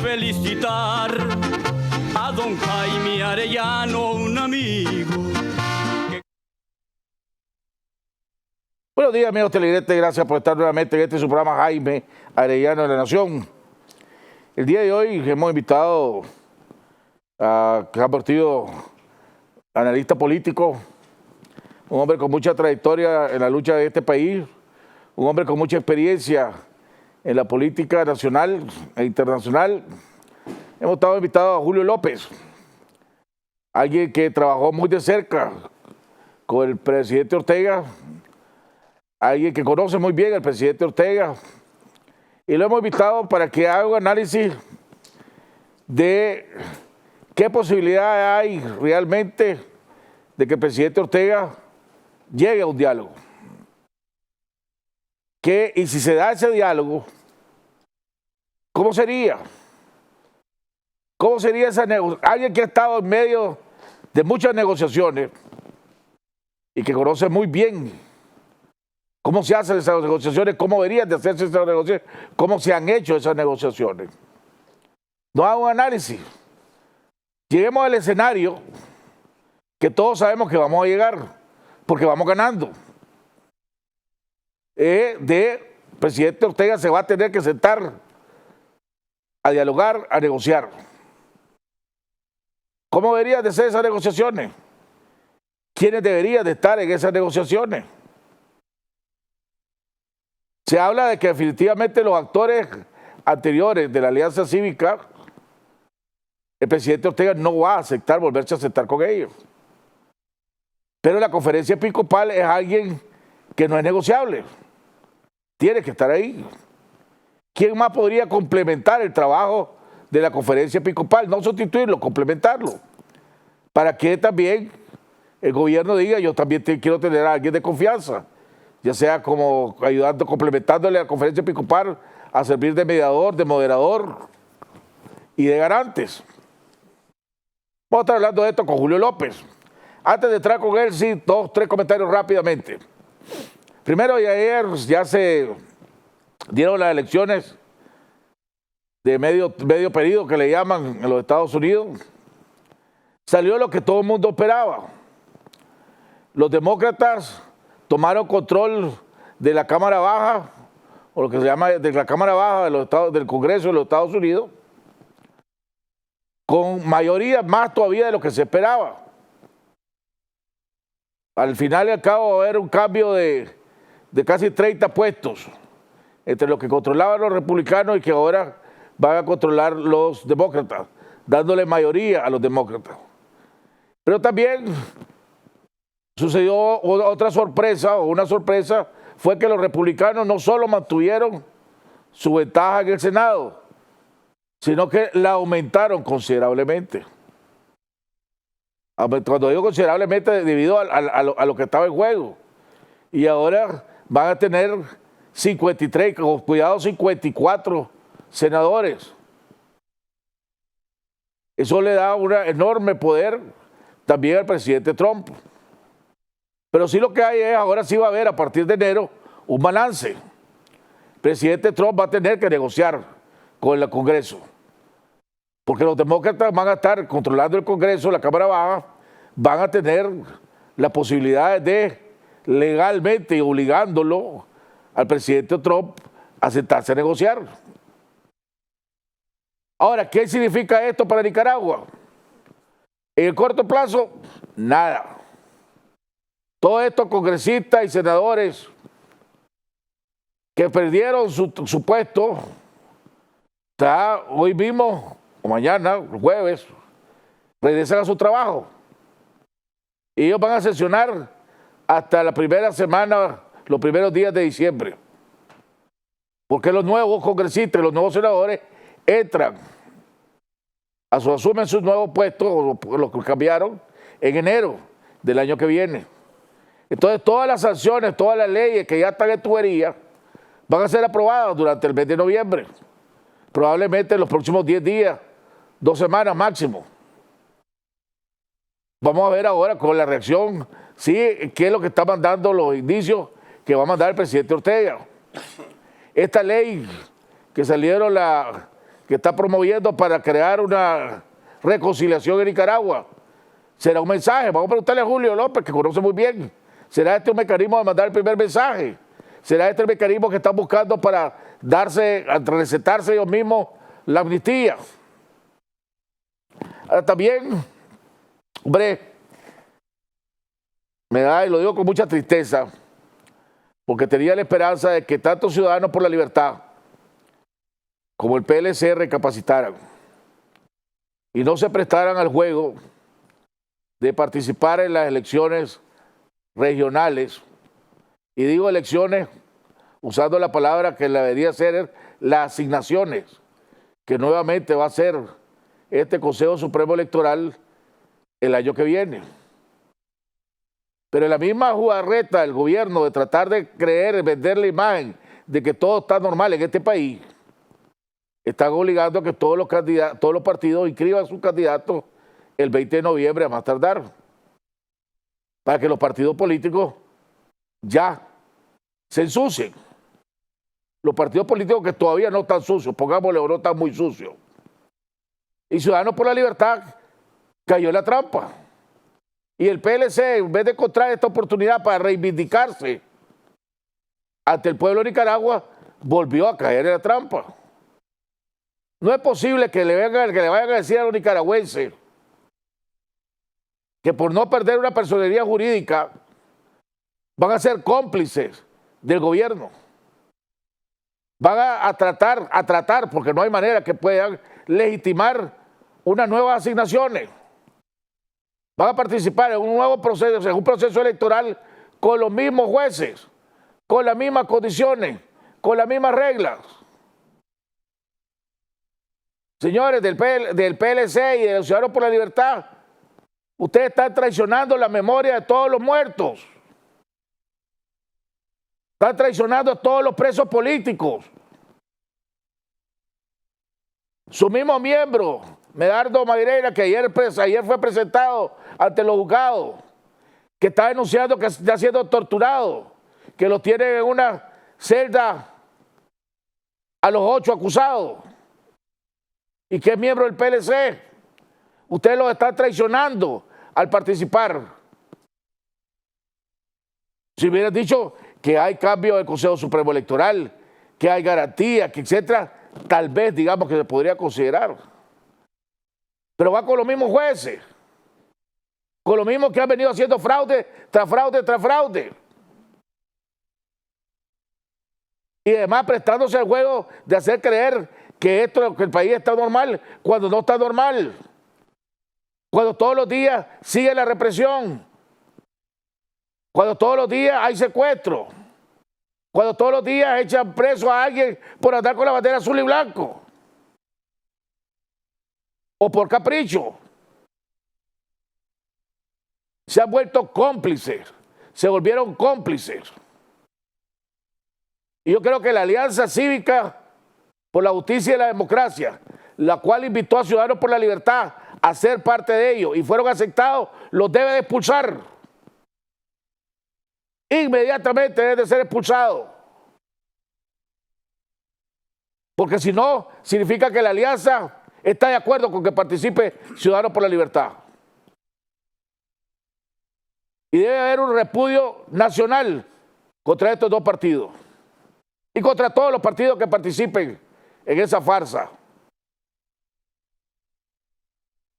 felicitar a don Jaime Arellano, un amigo. Buenos días, amigos televidentes, gracias por estar nuevamente en este su programa Jaime Arellano de la Nación. El día de hoy hemos invitado a que ha partido analista político, un hombre con mucha trayectoria en la lucha de este país, un hombre con mucha experiencia en la política nacional e internacional. Hemos estado invitados a Julio López, alguien que trabajó muy de cerca con el presidente Ortega, alguien que conoce muy bien al presidente Ortega, y lo hemos invitado para que haga un análisis de qué posibilidad hay realmente de que el presidente Ortega llegue a un diálogo. Y si se da ese diálogo, ¿cómo sería? ¿Cómo sería esa negociación? Alguien que ha estado en medio de muchas negociaciones y que conoce muy bien cómo se hacen esas negociaciones, cómo deberían de hacerse esas negociaciones, cómo se han hecho esas negociaciones. No haga un análisis. Lleguemos al escenario que todos sabemos que vamos a llegar, porque vamos ganando. Presidente Ortega se va a tener que sentar a dialogar, a negociar. ¿Cómo deberían de ser esas negociaciones? ¿Quiénes deberían de estar en esas negociaciones? Se habla de que definitivamente los actores anteriores de la Alianza Cívica, el presidente Ortega no va a aceptar volverse a sentar con ellos. Pero la conferencia episcopal es alguien que no es negociable. Tiene que estar ahí. ¿Quién más podría complementar el trabajo de la conferencia episcopal? No sustituirlo, complementarlo. Para que también el gobierno diga, yo también quiero tener a alguien de confianza, ya sea como ayudando, complementándole a la conferencia episcopal a servir de mediador, de moderador y de garantes. Vamos a estar hablando de esto con Julio López. Antes de entrar con él, sí, 2 o 3 comentarios rápidamente. Primero, ayer ya se dieron las elecciones de medio periodo que le llaman en los Estados Unidos. Salió lo que todo el mundo esperaba. Los demócratas tomaron control de la Cámara Baja, o lo que se llama de la Cámara Baja del Congreso de los Estados Unidos, con mayoría más todavía de lo que se esperaba. Al final y al cabo va a haber un cambio de casi 30 puestos entre los que controlaban los republicanos y que ahora van a controlar los demócratas, dándole mayoría a los demócratas. Pero también sucedió otra sorpresa, o una sorpresa, fue que los republicanos no solo mantuvieron su ventaja en el Senado, sino que la aumentaron considerablemente. Cuando digo considerablemente, debido a lo que estaba en juego. Y ahora van a tener 53, con cuidado 54 senadores. Eso le da un enorme poder también al presidente Trump. Pero sí lo que hay es, ahora sí va a haber a partir de enero un balance. El presidente Trump va a tener que negociar con el Congreso. Porque los demócratas van a estar controlando el Congreso, la Cámara Baja, van a tener la posibilidad de legalmente y obligándolo al presidente Trump a sentarse a negociar. Ahora, ¿qué significa esto para Nicaragua? En el corto plazo, nada. Todos estos congresistas y senadores que perdieron su puesto, hoy mismo o mañana, jueves, regresan a su trabajo. Y ellos van a sesionar hasta la primera semana, los primeros días de diciembre. Porque los nuevos congresistas, los nuevos senadores entran, asumen sus nuevos puestos, o los que cambiaron, en enero del año que viene. Entonces todas las sanciones, todas las leyes que ya están en tubería, van a ser aprobadas durante el mes de noviembre. Probablemente en los próximos 10 días, 2 semanas máximo. Vamos a ver ahora con la reacción, sí, qué es lo que está mandando los indicios que va a mandar el presidente Ortega. Esta ley que salieron que está promoviendo para crear una reconciliación en Nicaragua. Será un mensaje, vamos a preguntarle a Julio López, que conoce muy bien. ¿Será este un mecanismo de mandar el primer mensaje? ¿Será este el mecanismo que están buscando para recetarse ellos mismos la amnistía? Ahora también, hombre, me da, y lo digo con mucha tristeza, porque tenía la esperanza de que tanto Ciudadanos por la Libertad como el PLC recapacitaran y no se prestaran al juego de participar en las elecciones regionales. Y digo elecciones usando la palabra que la debería ser las asignaciones, que nuevamente va a ser este Consejo Supremo Electoral el año que viene. Pero en la misma jugarreta del gobierno de tratar de creer, vender la imagen de que todo está normal en este país, están obligando a que todos los partidos inscriban a sus candidatos el 20 de noviembre a más tardar, para que los partidos políticos ya se ensucien. Los partidos políticos que todavía no están sucios, pongámosle, o no están muy sucios. Y Ciudadanos por la Libertad cayó en la trampa. Y el PLC, en vez de encontrar esta oportunidad para reivindicarse ante el pueblo de Nicaragua, volvió a caer en la trampa. No es posible que le vayan a decir a los nicaragüenses que por no perder una personería jurídica van a ser cómplices del gobierno. Van a tratar, porque no hay manera que puedan legitimar unas nuevas asignaciones. Van a participar en un nuevo proceso, en un proceso electoral con los mismos jueces, con las mismas condiciones, con las mismas reglas. Señores del PLC y de los Ciudadanos por la Libertad, ustedes están traicionando la memoria de todos los muertos. Están traicionando a todos los presos políticos. Su mismo miembro, Medardo Madureira, que ayer fue presentado ante los juzgados, que está denunciando que está siendo torturado, que lo tienen en una celda a los 8 acusados, y que es miembro del PLC. Ustedes los están traicionando al participar. Si hubieran dicho que hay cambio del Consejo Supremo Electoral, que hay garantías, que etcétera, tal vez digamos que se podría considerar. Pero va con los mismos jueces, con los mismos que han venido haciendo fraude tras fraude tras fraude. Y además prestándose al juego de hacer creer que el país está normal cuando no está normal. Cuando todos los días sigue la represión. Cuando todos los días hay secuestro. Cuando todos los días echan preso a alguien por andar con la bandera azul y blanco. O por capricho. Se han vuelto cómplices. Se volvieron cómplices. Y yo creo que la Alianza Cívica por la Justicia y la Democracia, la cual invitó a Ciudadanos por la Libertad a ser parte de ello y fueron aceptados, los debe de expulsar. Inmediatamente debe de ser expulsado. Porque si no, significa que la alianza está de acuerdo con que participe Ciudadanos por la Libertad. Y debe haber un repudio nacional contra estos dos partidos y contra todos los partidos que participen en esa farsa.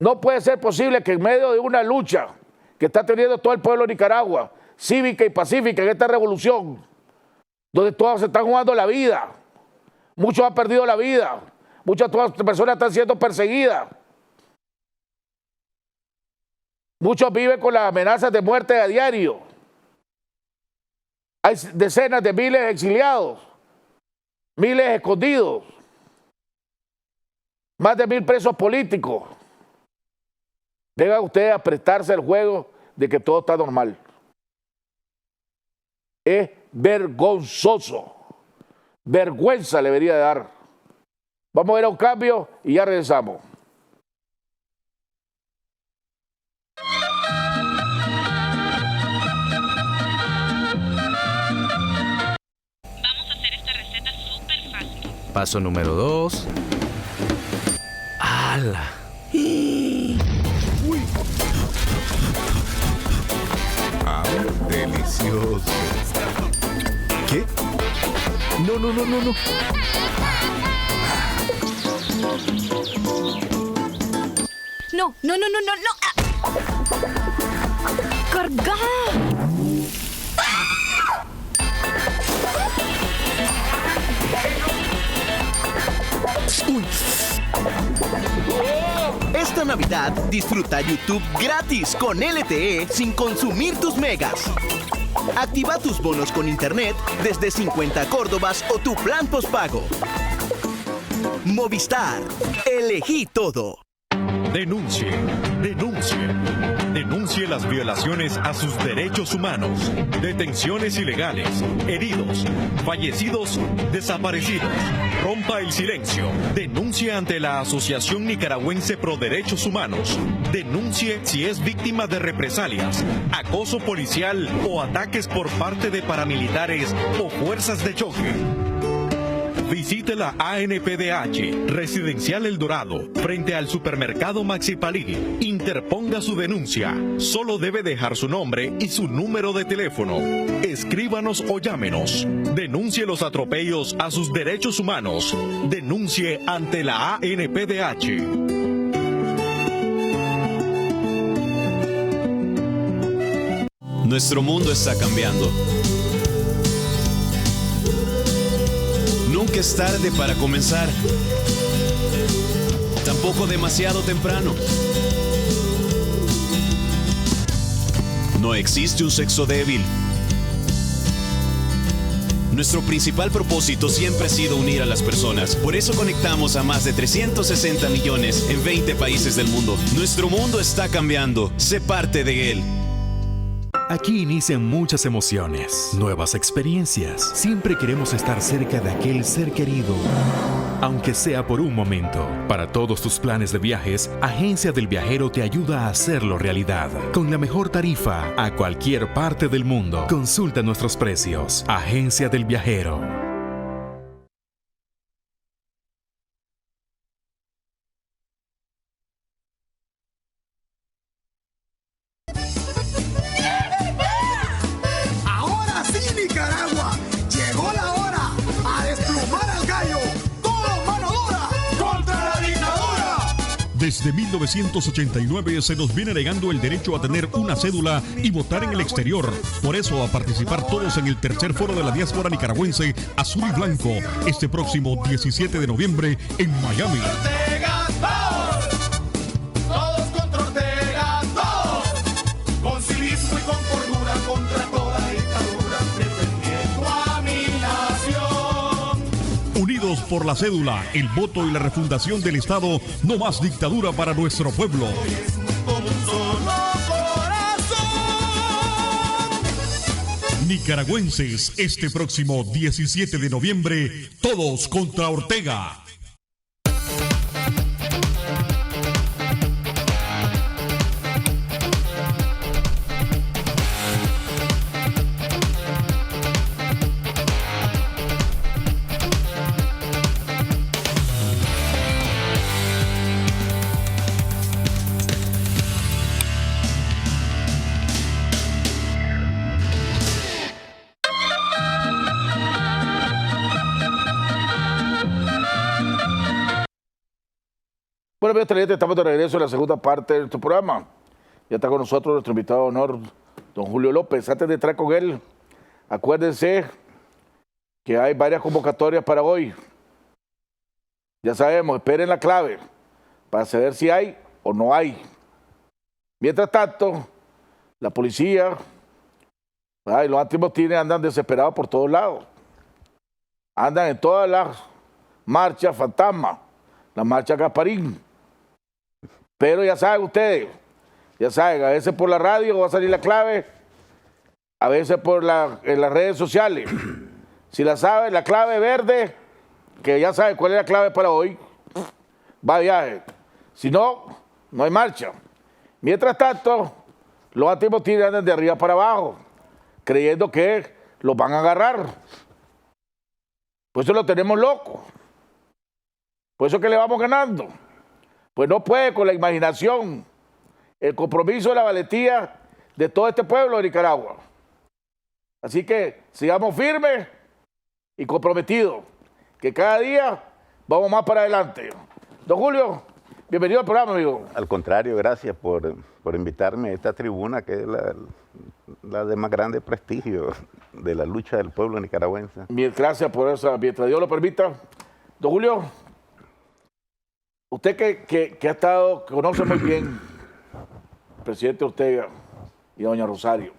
No puede ser posible que en medio de una lucha que está teniendo todo el pueblo de Nicaragua, cívica y pacífica en esta revolución, donde todos se están jugando la vida, muchos han perdido la vida, muchas personas están siendo perseguidas, muchos viven con las amenazas de muerte a diario, hay decenas de miles de exiliados, miles escondidos, más de 1000 presos políticos. Venga usted a prestarse el juego de que todo está normal. Es vergonzoso. Vergüenza le debería dar. Vamos a ir a un cambio y ya regresamos. Paso número 2. ¡Hala! Uy. Ah, delicioso. ¿Qué? No, no, no, no, no. No, no, no, no, no, no. ¡Carga! Uy. Esta Navidad disfruta YouTube gratis con LTE sin consumir tus megas. Activa tus bonos con internet desde 50 córdobas o tu plan postpago. Movistar, elegí todo. Denuncie, denuncie, denuncie las violaciones a sus derechos humanos, detenciones ilegales, heridos, fallecidos, desaparecidos. Rompa el silencio, denuncie ante la Asociación Nicaragüense Pro Derechos Humanos. Denuncie si es víctima de represalias, acoso policial o ataques por parte de paramilitares o fuerzas de choque. Visite la ANPDH, Residencial El Dorado, frente al supermercado Maxi Palí. Interponga su denuncia. Solo debe dejar su nombre y su número de teléfono. Escríbanos o llámenos. Denuncie los atropellos a sus derechos humanos. Denuncie ante la ANPDH. Nuestro mundo está cambiando. Nunca es tarde para comenzar. Tampoco demasiado temprano. No existe un sexo débil. Nuestro principal propósito siempre ha sido unir a las personas. Por eso conectamos a más de 360 millones en 20 países del mundo. Nuestro mundo está cambiando. Sé parte de él. Aquí inician muchas emociones, nuevas experiencias. Siempre queremos estar cerca de aquel ser querido, aunque sea por un momento. Para todos tus planes de viajes, Agencia del Viajero te ayuda a hacerlo realidad. Con la mejor tarifa a cualquier parte del mundo. Consulta nuestros precios. Agencia del Viajero. Desde 1989 se nos viene negando el derecho a tener una cédula y votar en el exterior. Por eso, a participar todos en el tercer foro de la diáspora nicaragüense Azul y Blanco, este próximo 17 de noviembre en Miami. Todos contra Ortega, todos, con civismo y con cordura contra toda dictadura, defendiendo a mi nación. Unidos por la cédula, el voto y la refundación del Estado, no más dictadura para nuestro pueblo. Nicaragüenses, este próximo 17 de noviembre, todos contra Ortega. Bueno, amigos televidentes, estamos de regreso en la segunda parte de nuestro programa. Ya está con nosotros nuestro invitado de honor, don Julio López. Antes de entrar con él, acuérdense que hay varias convocatorias para hoy. Ya sabemos, esperen la clave para saber si hay o no hay. Mientras tanto, la policía y los antimotines andan desesperados por todos lados. Andan en todas las marchas fantasma, la marcha Gasparín. Pero ya saben ustedes, ya saben, a veces por la radio va a salir la clave, a veces en las redes sociales. Si la saben, la clave verde, que ya saben cuál es la clave para hoy, va a viaje. Si no, no hay marcha. Mientras tanto, los antimotines andan de arriba para abajo, creyendo que los van a agarrar. Por eso lo tenemos loco. Por eso que le vamos ganando. pues no puede con la imaginación, el compromiso y la valentía de todo este pueblo de Nicaragua. Así que sigamos firmes y comprometidos, que cada día vamos más para adelante. Don Julio, bienvenido al programa, amigo. Al contrario, gracias por invitarme a esta tribuna, que es la de más grande prestigio de la lucha del pueblo nicaragüense. Bien, gracias por eso, mientras Dios lo permita. Don Julio, usted que ha estado, conoce muy bien al presidente Ortega y a doña Rosario.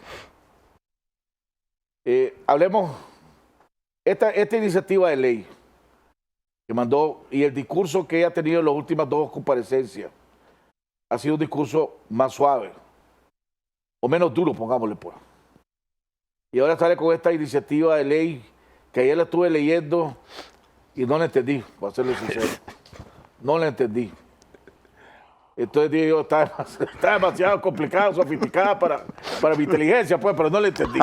Hablemos, esta iniciativa de ley que mandó y el discurso que ella ha tenido en las últimas 2 comparecencias ha sido un discurso más suave o menos duro, pongámosle pues. Y ahora sale con esta iniciativa de ley que ayer la estuve leyendo y no la entendí, para serle sincero. No la entendí. Entonces dije yo, está demasiado complicada, sofisticada para mi inteligencia, pues, pero no la entendí.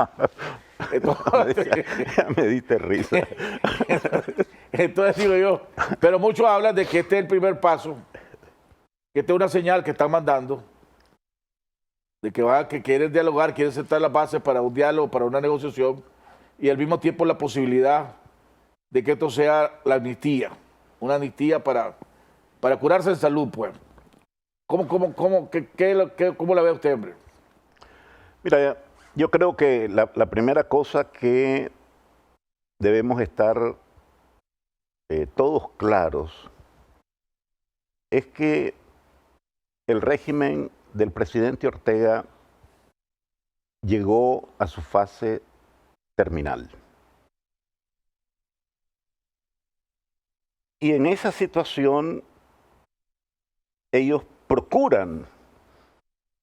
Entonces, ya me diste risa. Entonces digo yo, pero muchos hablan de que este es el primer paso, que esta es una señal que están mandando, de que quieren dialogar, quieren sentar las bases para un diálogo, para una negociación, y al mismo tiempo la posibilidad de que esto sea la amnistía, una amnistía para curarse en salud, pues. ¿Cómo la ve usted, hombre? Mira, yo creo que la primera cosa que debemos estar todos claros es que el régimen del presidente Ortega llegó a su fase terminal. Y en esa situación ellos procuran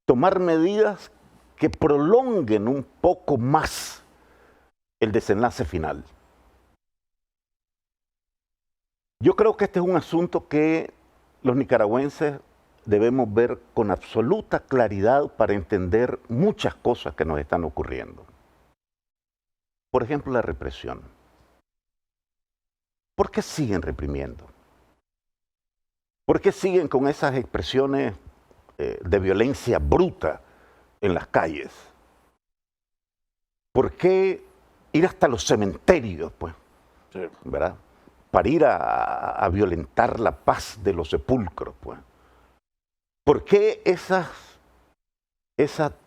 tomar medidas que prolonguen un poco más el desenlace final. Yo creo que este es un asunto que los nicaragüenses debemos ver con absoluta claridad para entender muchas cosas que nos están ocurriendo. Por ejemplo, la represión. ¿Por qué siguen reprimiendo? ¿Por qué siguen con esas expresiones de violencia bruta en las calles? ¿Por qué ir hasta los cementerios, pues? Sí. ¿Verdad? Para ir a violentar la paz de los sepulcros, pues. ¿Por qué esas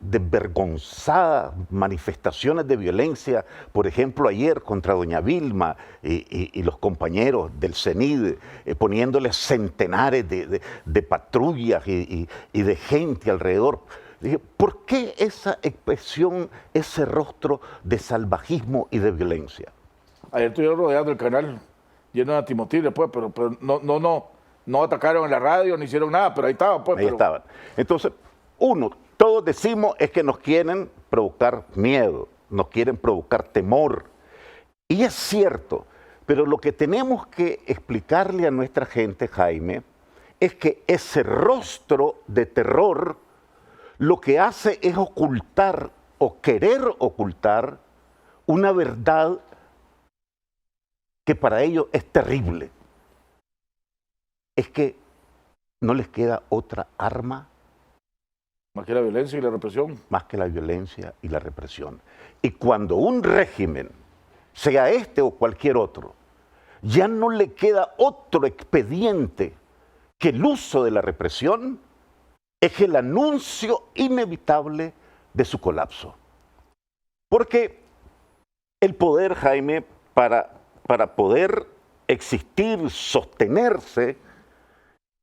desvergonzadas manifestaciones de violencia, por ejemplo ayer contra doña Vilma y los compañeros del CENID, poniéndoles centenares de patrullas y de gente alrededor? Dije, ¿por qué esa expresión, ese rostro de salvajismo y de violencia? Ayer estuvieron rodeando el canal lleno de antimotiles, pues, pero no atacaron en la radio, ni hicieron nada, pero ahí estaban, pues. Ahí estaban. Entonces, todos decimos es que nos quieren provocar miedo, nos quieren provocar temor. Y es cierto, pero lo que tenemos que explicarle a nuestra gente, Jaime, es que ese rostro de terror lo que hace es ocultar o querer ocultar una verdad que para ellos es terrible. Es que no les queda otra arma más que la violencia y la represión. Más que la violencia y la represión. Y cuando un régimen, sea este o cualquier otro, ya no le queda otro expediente que el uso de la represión, es el anuncio inevitable de su colapso. Porque el poder, Jaime, para poder existir, sostenerse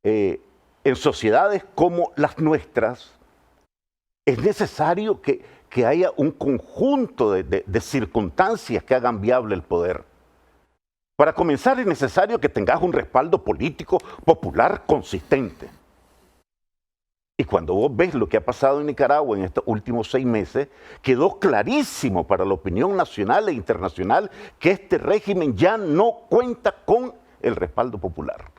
en sociedades como las nuestras, es necesario que haya un conjunto de circunstancias que hagan viable el poder. Para comenzar, es necesario que tengas un respaldo político popular consistente. Y cuando vos ves lo que ha pasado en Nicaragua en estos últimos 6 meses, quedó clarísimo para la opinión nacional e internacional que este régimen ya no cuenta con el respaldo popular.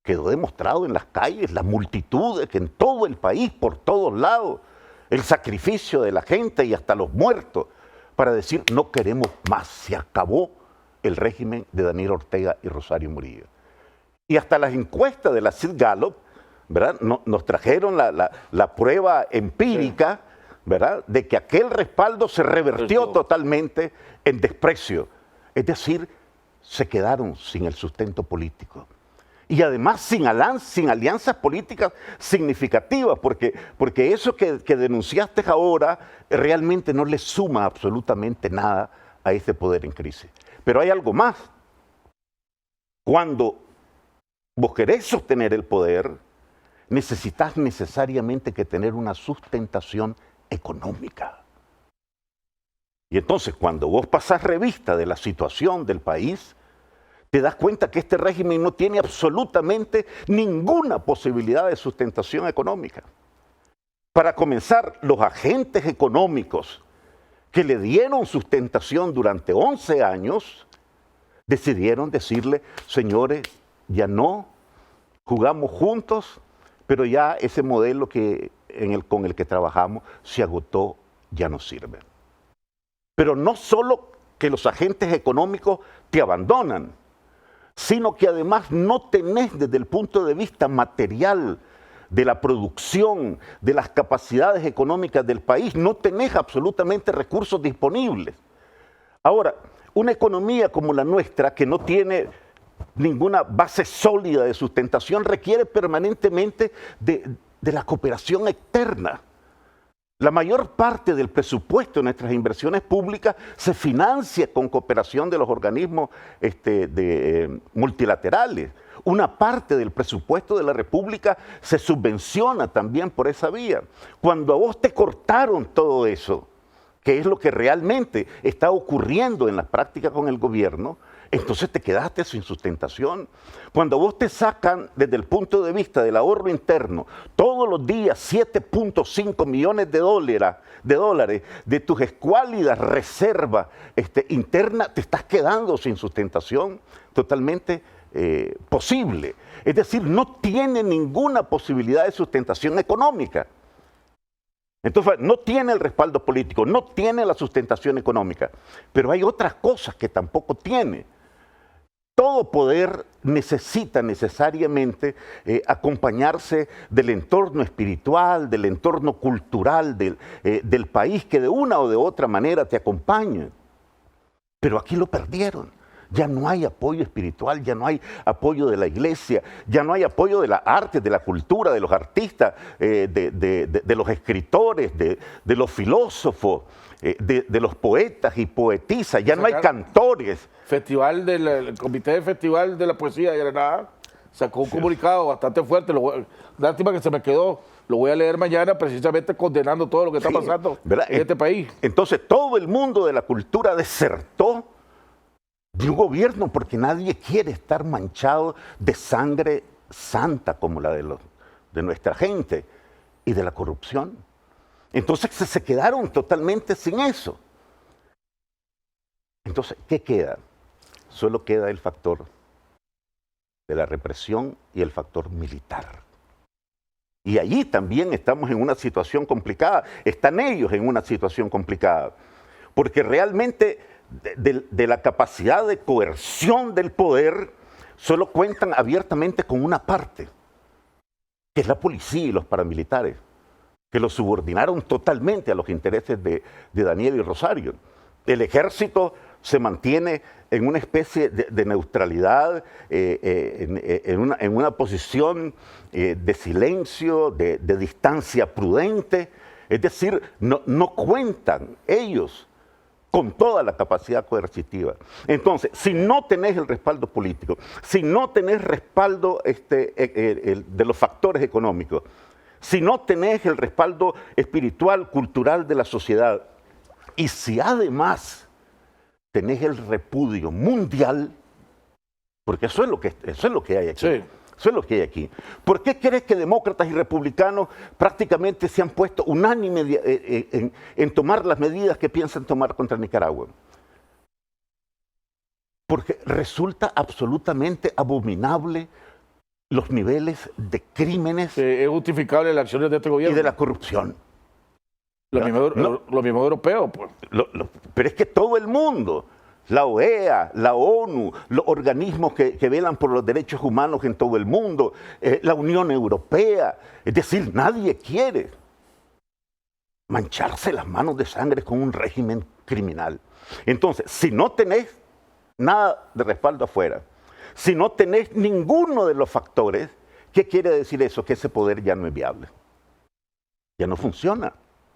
Quedó demostrado en las calles, las multitudes, que en todo el país, por todos lados, el sacrificio de la gente y hasta los muertos, para decir no queremos más, se acabó el régimen de Daniel Ortega y Rosario Murillo. Y hasta las encuestas de la Sid Gallup, ¿verdad? Nos trajeron la prueba empírica, ¿verdad?, de que aquel respaldo se revertió totalmente en desprecio. Es decir, se quedaron sin el sustento político. Y además sin alianzas políticas significativas, porque eso que denunciaste ahora realmente no le suma absolutamente nada a este poder en crisis. Pero hay algo más. Cuando vos querés sostener el poder, necesitas necesariamente que tener una sustentación económica. Y entonces, cuando vos pasás revista de la situación del país, te das cuenta que este régimen no tiene absolutamente ninguna posibilidad de sustentación económica. Para comenzar, los agentes económicos que le dieron sustentación durante 11 años, decidieron decirle, señores, ya no, jugamos juntos, pero ya ese modelo con el que trabajamos se agotó, ya no sirve. Pero no solo que los agentes económicos te abandonan, sino que además no tenés desde el punto de vista material de la producción, de las capacidades económicas del país, no tenés absolutamente recursos disponibles. Ahora, una economía como la nuestra, que no tiene ninguna base sólida de sustentación, requiere permanentemente de la cooperación externa. La mayor parte del presupuesto de nuestras inversiones públicas se financia con cooperación de los organismos multilaterales. Una parte del presupuesto de la República se subvenciona también por esa vía. Cuando a vos te cortaron todo eso, que es lo que realmente está ocurriendo en la práctica con el gobierno, entonces te quedaste sin sustentación. Cuando vos te sacan desde el punto de vista del ahorro interno todos los días 7.5 millones de dólares de tus escuálidas reservas internas, te estás quedando sin sustentación totalmente posible. Es decir, no tiene ninguna posibilidad de sustentación económica. Entonces, no tiene el respaldo político, no tiene la sustentación económica, pero hay otras cosas que tampoco tiene. Todo poder necesita necesariamente acompañarse del entorno espiritual, del entorno cultural del país, que de una o de otra manera te acompaña. Pero aquí lo perdieron. Ya no hay apoyo espiritual, ya no hay apoyo de la iglesia, ya no hay apoyo de la arte, de la cultura, de los artistas, de los escritores, de los filósofos, de los poetas y poetisas, ya no hay cantores. El Comité de Festival de la Poesía de Granada sacó un comunicado bastante fuerte, lástima que se me quedó, lo voy a leer mañana, precisamente condenando todo lo que está pasando en este país. Entonces todo el mundo de la cultura desertó de un gobierno porque nadie quiere estar manchado de sangre santa como la de nuestra gente y de la corrupción. Entonces se quedaron totalmente sin eso. Entonces, ¿qué queda? Solo queda el factor de la represión y el factor militar. Y allí también estamos en una situación complicada. Están ellos en una situación complicada. Porque realmente de la capacidad de coerción del poder solo cuentan abiertamente con una parte, que es la policía y los paramilitares, que los subordinaron totalmente a los intereses de Daniel y Rosario. El ejército se mantiene en una especie de neutralidad, en una posición de silencio, de distancia prudente. Es decir, no cuentan ellos con toda la capacidad coercitiva. Entonces, si no tenés el respaldo político, si no tenés respaldo de los factores económicos, si no tenés el respaldo espiritual, cultural de la sociedad, y si además tenés el repudio mundial, porque eso es lo que hay aquí. Sí. Eso es lo que hay aquí. ¿Por qué crees que demócratas y republicanos prácticamente se han puesto unánimes en tomar las medidas que piensan tomar contra Nicaragua? Porque resulta absolutamente abominable los niveles de crímenes. Es justificable las acciones de este gobierno. Y de la corrupción. Lo mismo europeo, pues. Pero es que todo el mundo la OEA, la ONU, los organismos que velan por los derechos humanos en todo el mundo, la Unión Europea. Es decir, nadie quiere mancharse las manos de sangre con un régimen criminal. Entonces, si no tenés nada de respaldo afuera, si no tenés ninguno de los factores, ¿qué quiere decir eso? Que ese poder ya no es viable. Ya no funciona.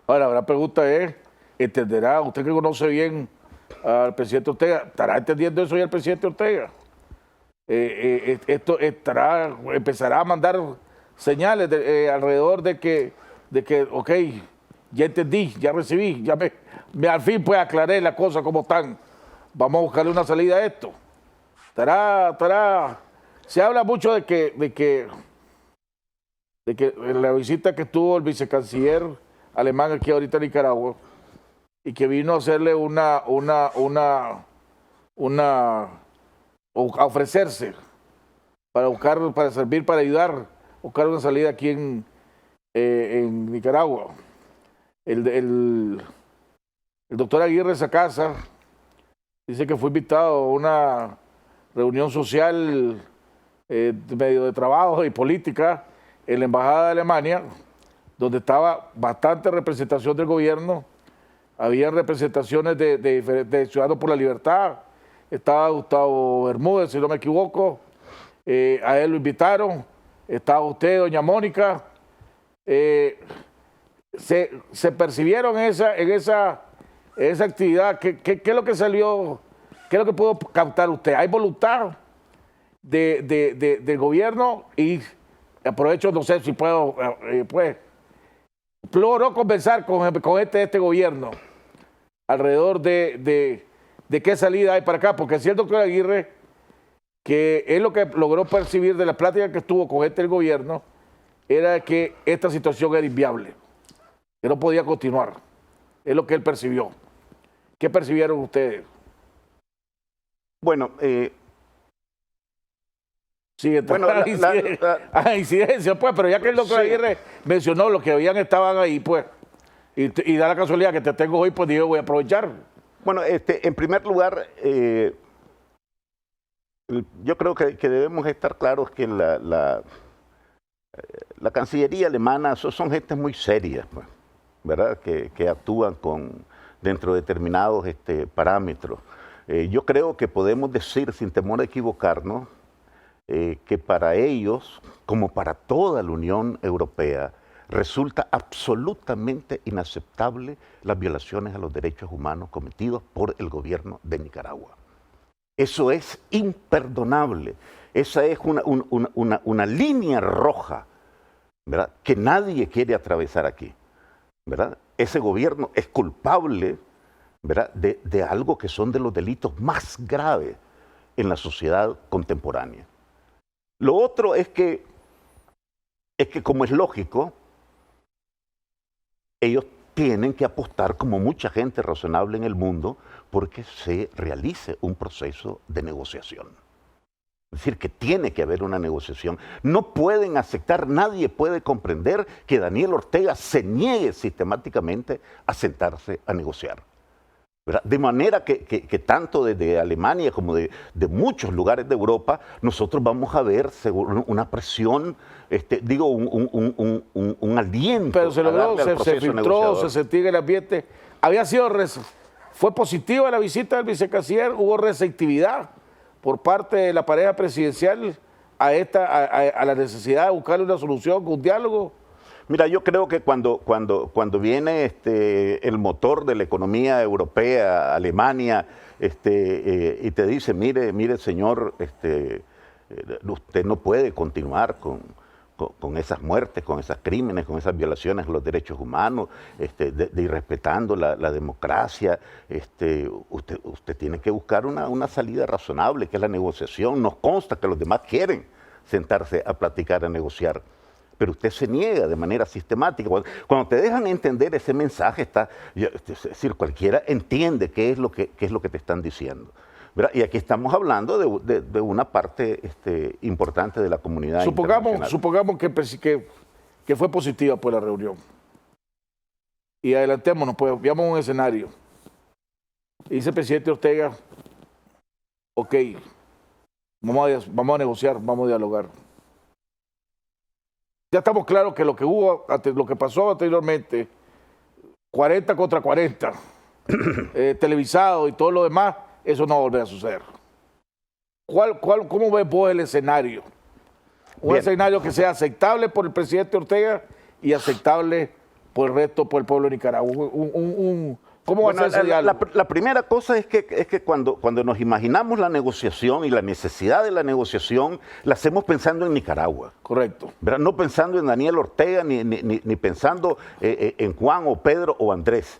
Ahora, la pregunta es, ¿entenderá usted que conoce bien al presidente Ortega? ¿Estará entendiendo eso ya el presidente Ortega? Esto empezará a mandar señales alrededor de que, ok, ya entendí, ya recibí, al fin pues aclaré las cosas como están. Vamos a buscarle una salida a esto. Se habla mucho de que en la visita que tuvo el vicecanciller alemán aquí ahorita en Nicaragua y que vino a hacerle a ofrecerse para servir, para ayudar a buscar una salida aquí en Nicaragua. El doctor Aguirre Sacasa dice que fue invitado a una reunión social medio de trabajo y política en la Embajada de Alemania, donde estaba bastante representación del gobierno, había representaciones de Ciudadanos por la Libertad, estaba Gustavo Bermúdez, si no me equivoco, a él lo invitaron, estaba usted, doña Mónica, se percibieron en esa actividad. ¿Qué es lo que salió? ¿Qué es lo que pudo captar usted? ¿Hay voluntad del gobierno? Y aprovecho, no sé si puedo, logró conversar con este gobierno alrededor de qué salida hay para acá, porque decía el doctor Aguirre que es lo que logró percibir de la plática que estuvo con el gobierno, era que esta situación era inviable, que no podía continuar. Es lo que él percibió. ¿Qué percibieron ustedes? Bueno, sí, incidencia, pues, pero ya que el doctor Aguirre mencionó los que estaban ahí, pues, y da la casualidad que te tengo hoy, pues yo voy a aprovechar. Bueno, en primer lugar, yo creo que debemos estar claros que la Cancillería alemana son gentes muy serias, pues, ¿verdad? Que actúan dentro de determinados parámetros. Yo creo que podemos decir, sin temor a equivocarnos, que para ellos, como para toda la Unión Europea, resulta absolutamente inaceptable las violaciones a los derechos humanos cometidos por el gobierno de Nicaragua. Eso es imperdonable. Esa es una línea roja, ¿verdad?, que nadie quiere atravesar aquí, ¿verdad? Ese gobierno es culpable, ¿verdad?, de algo que son de los delitos más graves en la sociedad contemporánea. Lo otro es que como es lógico, ellos tienen que apostar, como mucha gente razonable en el mundo, porque se realice un proceso de negociación. Es decir, que tiene que haber una negociación. No pueden aceptar, nadie puede comprender que Daniel Ortega se niegue sistemáticamente a sentarse a negociar, ¿verdad? De manera que tanto desde Alemania como de muchos lugares de Europa, nosotros vamos a ver una presión, un aliento. Pero se logró, se filtró, se sentía en el ambiente. Fue positiva la visita del vicecanciller, hubo receptividad por parte de la pareja presidencial a la necesidad de buscar una solución, un diálogo. Mira, yo creo que cuando viene el motor de la economía europea, Alemania, y te dice, mire señor, usted no puede continuar con esas muertes, con esos crímenes, con esas violaciones a los derechos humanos, de irrespetando la democracia, usted tiene que buscar una salida razonable, que es la negociación. Nos consta que los demás quieren sentarse a platicar, a negociar, pero usted se niega de manera sistemática. Cuando te dejan entender ese mensaje, es decir, cualquiera entiende qué es lo que te están diciendo, ¿verdad? Y aquí estamos hablando de una parte importante de la comunidad internacional. Supongamos que fue positiva por la reunión. Y adelantémonos, pues, veamos un escenario. Dice el presidente Ortega, ok, vamos a negociar, vamos a dialogar. Ya estamos claros que lo que pasó anteriormente, 40 contra 40, televisado y todo lo demás, eso no va a volver a suceder. ¿Cómo ves vos el escenario? Un escenario que sea aceptable por el presidente Ortega y aceptable por el resto, por el pueblo de Nicaragua. ¿Cómo va a ser ese diálogo? La primera cosa es que cuando nos imaginamos la negociación y la necesidad de la negociación, la hacemos pensando en Nicaragua. Correcto. ¿Verdad? No pensando en Daniel Ortega, ni pensando en Juan o Pedro o Andrés.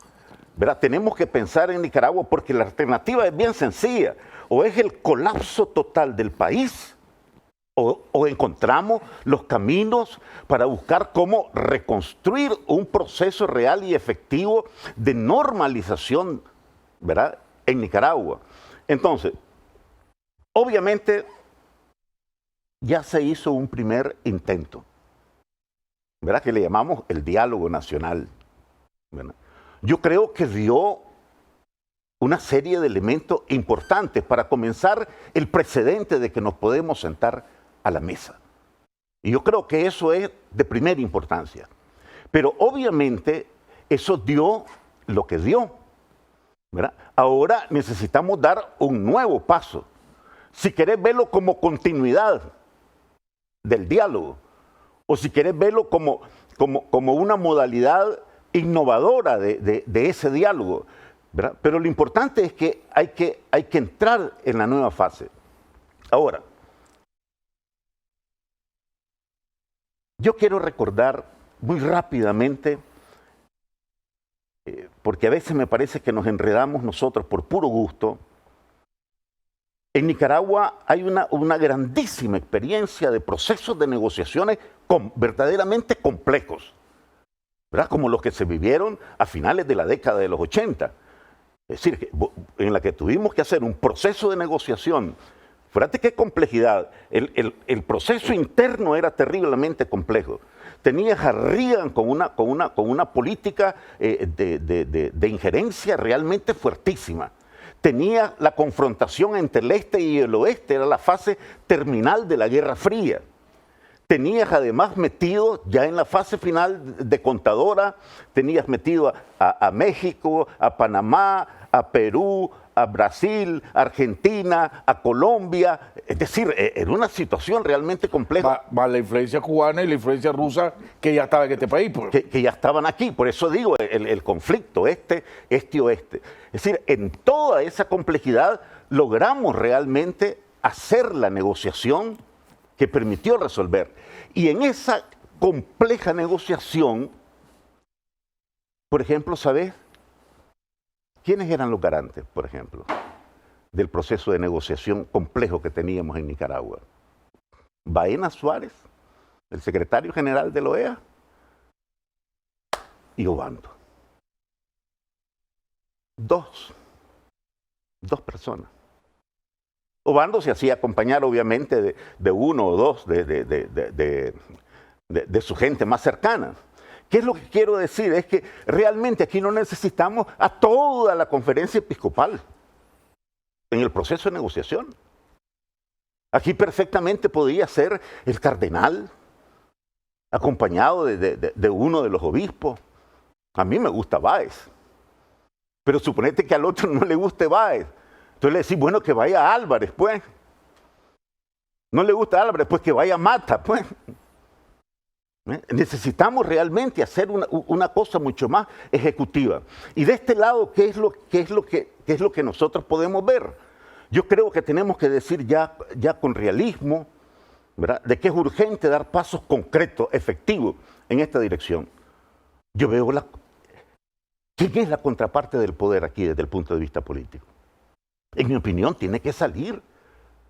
¿Verdad? Tenemos que pensar en Nicaragua porque la alternativa es bien sencilla. O es el colapso total del país, o encontramos los caminos para buscar cómo reconstruir un proceso real y efectivo de normalización, ¿verdad?, en Nicaragua. Entonces, obviamente, ya se hizo un primer intento, ¿verdad?, que le llamamos el diálogo nacional, ¿verdad? Yo creo que dio una serie de elementos importantes para comenzar el precedente de que nos podemos sentar a la mesa. Y yo creo que eso es de primera importancia. Pero obviamente eso dio lo que dio, ¿verdad? Ahora necesitamos dar un nuevo paso. Si querés verlo como continuidad del diálogo, o si querés verlo como una modalidad innovadora de ese diálogo, ¿verdad? Pero lo importante es que hay que entrar en la nueva fase. Ahora, yo quiero recordar muy rápidamente, porque a veces me parece que nos enredamos nosotros por puro gusto. En Nicaragua hay una grandísima experiencia de procesos de negociaciones verdaderamente complejos, ¿verdad?, como los que se vivieron a finales de la década de los 80. Es decir, en la que tuvimos que hacer un proceso de negociación. Fíjate qué complejidad. El proceso interno era terriblemente complejo. Tenías a Reagan con una política de injerencia realmente fuertísima. Tenía la confrontación entre el este y el oeste, era la fase terminal de la Guerra Fría. Tenías además metido, ya en la fase final de contadora, tenías metido a México, a Panamá, a Perú, a Brasil, a Argentina, a Colombia. Es decir, era una situación realmente compleja. Más la influencia cubana y la influencia rusa que ya estaba en este país. Pues. Que ya estaban aquí. Por eso digo, el conflicto este-oeste. Es decir, en toda esa complejidad logramos realmente hacer la negociación que permitió resolver. Y en esa compleja negociación, por ejemplo, ¿sabes quiénes eran los garantes, por ejemplo, del proceso de negociación complejo que teníamos en Nicaragua? Baena Suárez, el secretario general de la OEA, y Obando. Dos personas. Obando se hacía acompañar, obviamente, de uno o dos de su gente más cercana. ¿Qué es lo que quiero decir? Es que realmente aquí no necesitamos a toda la conferencia episcopal en el proceso de negociación. Aquí perfectamente podía ser el cardenal, acompañado de uno de los obispos. A mí me gusta Báez, pero suponete que al otro no le guste Báez. Entonces le decís, bueno, que vaya Álvarez, pues. No le gusta Álvarez, pues que vaya Mata, pues. Necesitamos realmente hacer una cosa mucho más ejecutiva. Y de este lado, ¿qué es lo que nosotros podemos ver? Yo creo que tenemos que decir ya con realismo, ¿verdad?, de que es urgente dar pasos concretos, efectivos en esta dirección. Yo veo ¿quién es la contraparte del poder aquí desde el punto de vista político? En mi opinión, tiene que salir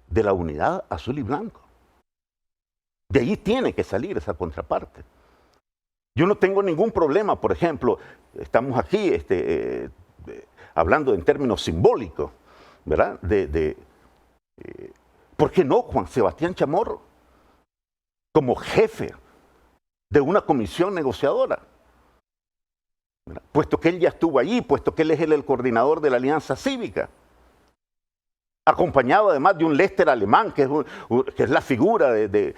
de la unidad azul y blanco. De ahí tiene que salir esa contraparte. Yo no tengo ningún problema, por ejemplo, estamos aquí hablando en términos simbólicos, ¿verdad? ¿Por qué no Juan Sebastián Chamorro como jefe de una comisión negociadora? ¿Verdad? Puesto que él ya estuvo allí, puesto que él es el coordinador de la Alianza Cívica. acompañado además de un Lester alemán, que es la figura de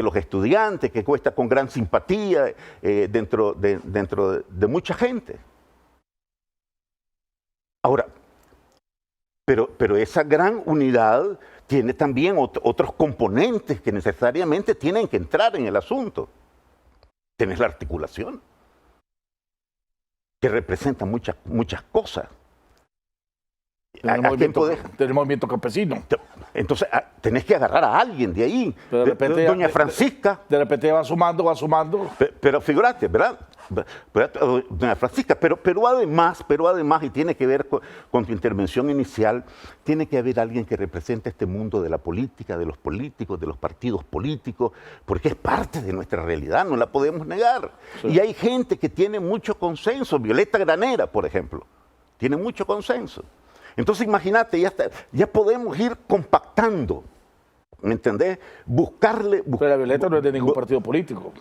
los estudiantes, que cuesta con gran simpatía dentro de mucha gente. Ahora, pero esa gran unidad tiene también otros componentes que necesariamente tienen que entrar en el asunto. Tienes la articulación, que representa muchas cosas. Del movimiento campesino. Entonces, tenés que agarrar a alguien de ahí. De repente, Doña Francisca. De repente va sumando. Pero figurate, ¿verdad? Doña Francisca, pero además, y tiene que ver con tu intervención inicial, tiene que haber alguien que represente este mundo de la política, de los políticos, de los partidos políticos, porque es parte de nuestra realidad, no la podemos negar. Sí. Y hay gente que tiene mucho consenso, Violeta Granera, por ejemplo, tiene mucho consenso. Entonces imagínate, ya podemos ir compactando, ¿me entendés? Buscarle... Pero la Violeta no es de ningún partido político.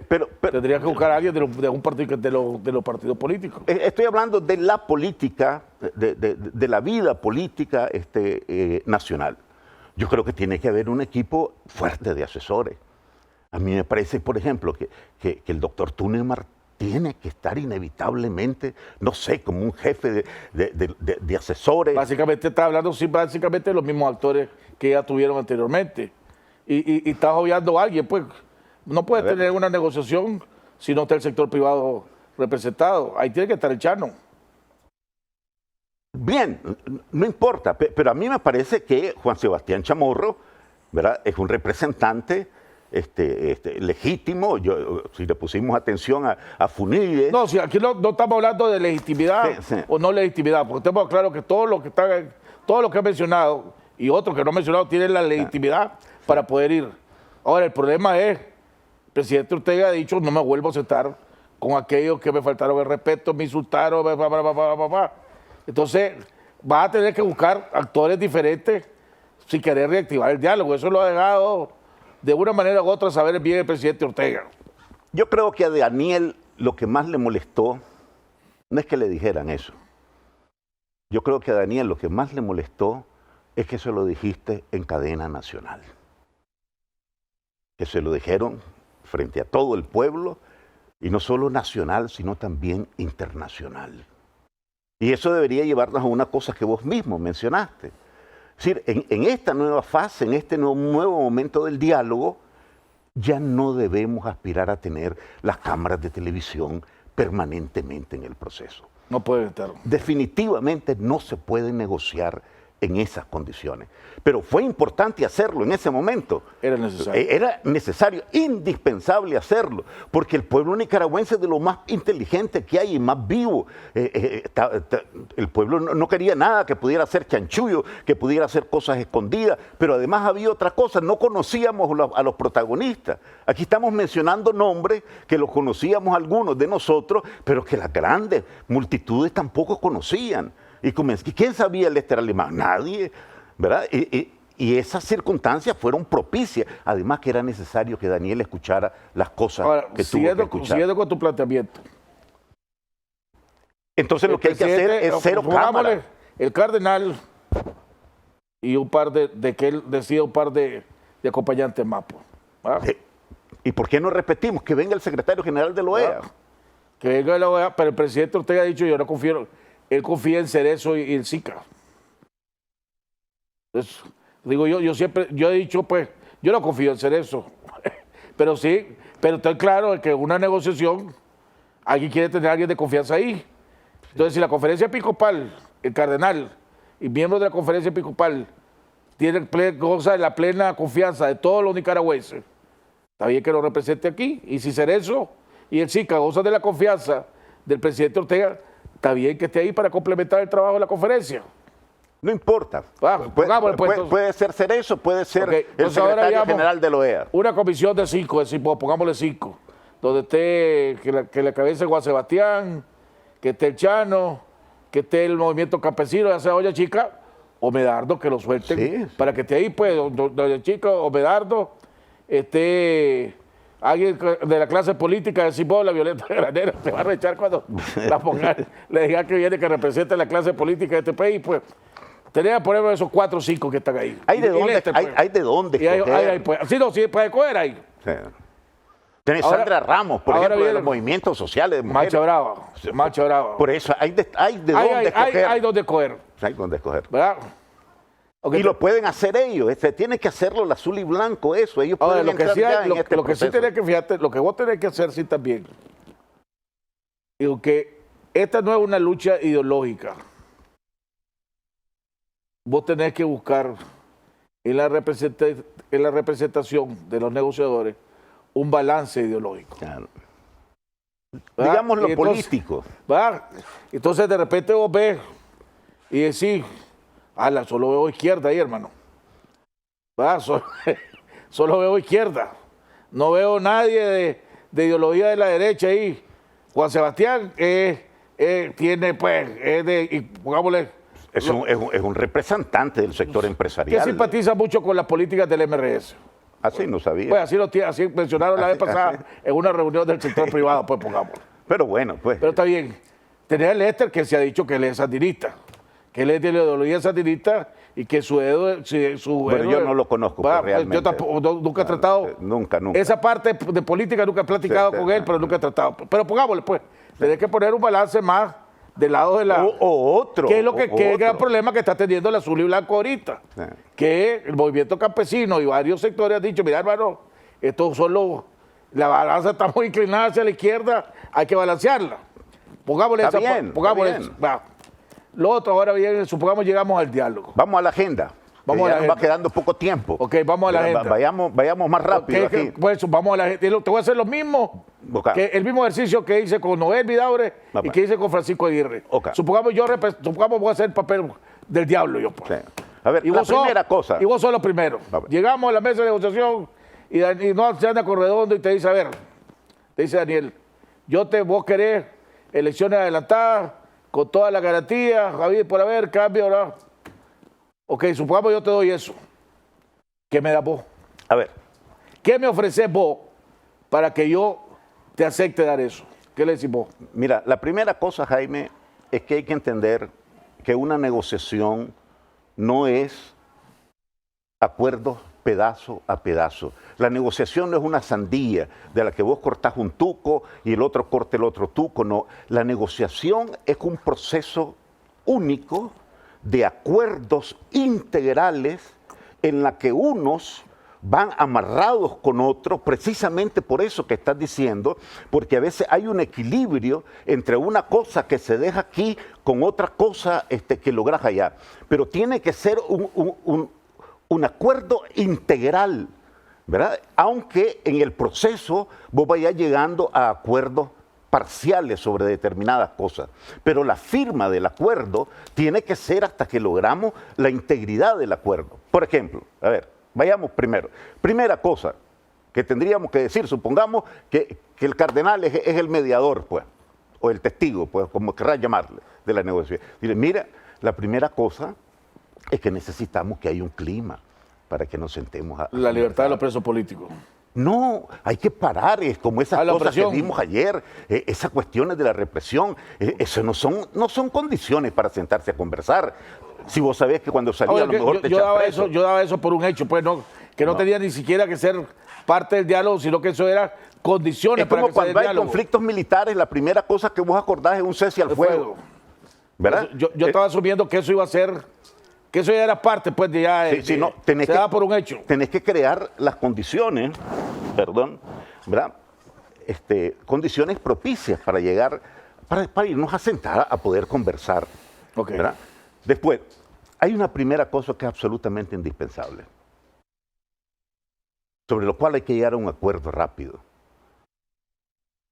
Pero tendría que buscar a alguien de un partido de los partidos políticos. Estoy hablando de la política, de la vida política nacional. Yo creo que tiene que haber un equipo fuerte de asesores. A mí me parece, por ejemplo, que el doctor Tunemar tiene que estar inevitablemente, no sé, como un jefe de asesores. Básicamente está hablando, sí, básicamente de los mismos actores que ya tuvieron anteriormente. Y estás obviando a alguien, pues. No puedes tener una negociación si no está el sector privado representado. Ahí tiene que estar el Chano. Bien, no importa, pero a mí me parece que Juan Sebastián Chamorro, ¿verdad?, es un representante legítimo. Si le pusimos atención a Funides... No, si aquí no estamos hablando de legitimidad o no legitimidad, porque tenemos claro que todo lo que ha mencionado y otros que no ha mencionado tienen la legitimidad para poder ir. Ahora, el problema es... El presidente Ortega ha dicho, no me vuelvo a sentar con aquellos que me faltaron el respeto, me insultaron, Entonces, va a tener que buscar actores diferentes si querer reactivar el diálogo. Eso lo ha dejado de una manera u otra saber bien el presidente Ortega. Yo creo que a Daniel lo que más le molestó no es que le dijeran eso. Yo creo que a Daniel lo que más le molestó es que se lo dijiste en cadena nacional. Que se lo dijeron frente a todo el pueblo, y no solo nacional, sino también internacional. Y eso debería llevarnos a una cosa que vos mismo mencionaste. Es decir, en esta nueva fase, en este nuevo momento del diálogo, ya no debemos aspirar a tener las cámaras de televisión permanentemente en el proceso. No puede estar. Definitivamente no se puede negociar en esas condiciones. Pero fue importante hacerlo en ese momento. Era necesario. Era necesario, indispensable hacerlo, porque el pueblo nicaragüense es de lo más inteligente que hay y más vivo. El pueblo no quería nada que pudiera hacer chanchullo, que pudiera hacer cosas escondidas, pero además había otra cosa, no conocíamos a los protagonistas. Aquí estamos mencionando nombres que los conocíamos algunos de nosotros, pero que las grandes multitudes tampoco conocían. ¿Y quién sabía el Lester alemán? Nadie, ¿verdad? Y esas circunstancias fueron propicias. Además que era necesario que Daniel escuchara las cosas que tuvo que escuchar. Siguiendo con tu planteamiento. Entonces lo que hay que hacer es cero cámara. El cardenal y un par que él decida un par de acompañantes más. ¿Y por qué no repetimos? Que venga el secretario general de la OEA. Que venga de la OEA, pero el presidente Ortega ha dicho, yo no confío... Él confía en Cerezo y en SICA. Entonces, digo yo he dicho, pues, yo no confío en Cerezo. Pero sí, pero está claro que una negociación, alguien quiere tener a alguien de confianza ahí. Entonces, si la conferencia episcopal, el cardenal y miembros de la conferencia episcopal tienen goza de la plena confianza de todos los nicaragüenses, está bien que lo represente aquí. Y si Cerezo y el SICA gozan de la confianza del presidente Ortega, está bien que esté ahí para complementar el trabajo de la conferencia. No importa. Puede ser Cerezo, puede ser el secretario general de la OEA. Una comisión de 5, pongámosle 5, donde esté que la cabeza de Juan Sebastián, que esté el Chano, que esté el movimiento campesino, ya sea Olla Chica o Medardo, que lo suelten, para que esté ahí, pues, Olla Chica o Medardo, alguien de la clase política de Simón, la Violeta Granera, te va a rechar cuando la pongan, le diga que viene que represente la clase política de este país, pues. Tenés que poner esos 4 o 5 que están ahí. Hay de Y dónde, Lester, pues. hay de dónde Y escoger. hay, pues. Sí, no, sí, puede coger ahí. Sí. Tenés Ahora- Sandra Ramos, por ahora ejemplo, de viene- los movimientos sociales de mujeres. Macha brava, macha brava. Por eso hay de dónde escoger. Hay donde coger, Hay donde escoger. ¿verdad? Ok, Y lo pueden hacer ellos. Tiene que hacerlo el azul y blanco, eso. Ellos ahora, pueden lo que entrar sí, ya en lo este que sí proceso. tenés que, fíjate, lo que vos tenés que hacer sí también, digo que esta no es una lucha ideológica. Vos tenés que buscar en la representación de los negociadores un balance ideológico. Claro. ¿verdad? Digamos lo Y entonces, político. ¿verdad? Entonces de repente vos ves y decís, ala, solo veo izquierda ahí, hermano. ¿Verdad? Solo veo izquierda. No veo nadie de ideología de la derecha ahí. Juan Sebastián tiene, pues, y pongámosle, Es un representante del sector que empresarial. simpatiza mucho con las políticas del MRS. Así no sabía. Pues así mencionaron la vez pasada en una reunión del sector privado, pues pongamos. Pero bueno, pues. Pero está bien. Tenés a Lester que se ha dicho que él es sandinista, que él es de la ideología sandinista y que Bueno, yo no lo conozco pues, realmente. Yo tampoco, nunca he tratado. Nunca. Esa parte de política nunca he platicado con él, pero nunca he tratado. Pero pongámosle, pues, tenés que poner un balance más del lado de la... O otro. ¿Qué es lo que o qué es el gran otro. problema que está teniendo el azul y blanco ahorita? Sí. Que el movimiento campesino y varios sectores han dicho, mira, hermano, estos son los... La balanza está muy inclinada hacia la izquierda, hay que balancearla. Pongámosle Está esa... bien, pongámosle está bien. esa, va. Lo otro, ahora bien, supongamos llegamos al diálogo. Vamos a la agenda. Vamos que a ya la nos va agenda. quedando poco tiempo. Ok, vamos a la agenda. Vayamos más rápido Ok, aquí. pues vamos a la gente. Te voy a hacer lo mismo, Ok. que el mismo ejercicio que hice con Noel Vidaure y que hice con Francisco Aguirre. Ok. Supongamos voy a hacer el papel del diablo yo. Pues. Sí. A ver, la primera cosa. Y vos sos lo primero. A ver. Llegamos a la mesa de negociación y no se anda Corredondo y te dice, a ver, te dice Daniel, vos querés elecciones adelantadas con todas las garantías, Javier, por haber, cambio, ¿verdad? Ok, supongamos yo te doy eso. ¿Qué me das vos? A ver, ¿Qué me ofreces vos para que yo te acepte dar eso? ¿Qué le decís vos? mira, la primera cosa, Jaime, es que hay que entender que una negociación no es acuerdos pedazo a pedazo. La negociación no es una sandía de la que vos cortás un tuco y el otro corte el otro tuco, no. La negociación es un proceso único de acuerdos integrales en la que unos van amarrados con otros, precisamente por eso que estás diciendo, porque a veces hay un equilibrio entre una cosa que se deja aquí con otra cosa que logras allá. Pero tiene que ser un acuerdo integral, ¿verdad? Aunque en el proceso vos vayas llegando a acuerdos parciales sobre determinadas cosas. Pero la firma del acuerdo tiene que ser hasta que logramos la integridad del acuerdo. Por ejemplo, a ver, vayamos primero. Primera cosa que tendríamos que decir, supongamos que el cardenal es el mediador, pues, o el testigo, pues, como querrás llamarle, de la negociación. Dile, mira, la primera cosa es que necesitamos que haya un clima para que nos sentemos a La libertad de los conversar. presos políticos. No, hay que parar, es como esas A la cosas que opresión. vimos ayer, esas cuestiones de la represión, eso no son condiciones para sentarse a conversar. Si vos sabés que cuando salía Oye, a lo mejor te echan preso. yo daba eso por un hecho, pues que no tenía ni siquiera que ser parte del diálogo, sino que eso era condiciones Es para como que se dé cuando hay diálogo. conflictos militares, la primera cosa que vos acordás es un cese al El fuego. ¿Verdad? Yo estaba asumiendo que eso iba a ser, que eso ya era parte, pues, de ya, Sí, no, se daba por un hecho. Tenés que crear las condiciones, ¿verdad? Condiciones propicias para llegar, para irnos a sentar a poder conversar. Ok. ¿Verdad? Después, hay una primera cosa que es absolutamente indispensable, sobre lo cual hay que llegar a un acuerdo rápido,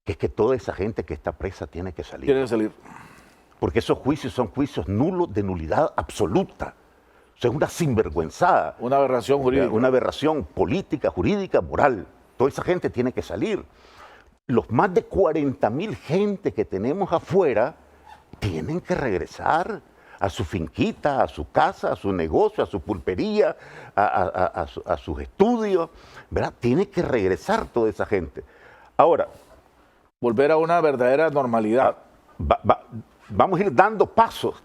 que es que toda esa gente que está presa tiene que salir. Tiene que salir. Porque esos juicios son juicios nulos, de nulidad absoluta. O sea, es una sinvergüenzada. Una aberración jurídica. Una aberración política, jurídica, moral. Toda esa gente tiene que salir. Los más de 40.000 gente que tenemos afuera tienen que regresar a su finquita, a su casa, a su negocio, a su pulpería, a sus estudios, ¿verdad? Tiene que regresar toda esa gente. Ahora, volver a una verdadera normalidad. Vamos a ir dando pasos.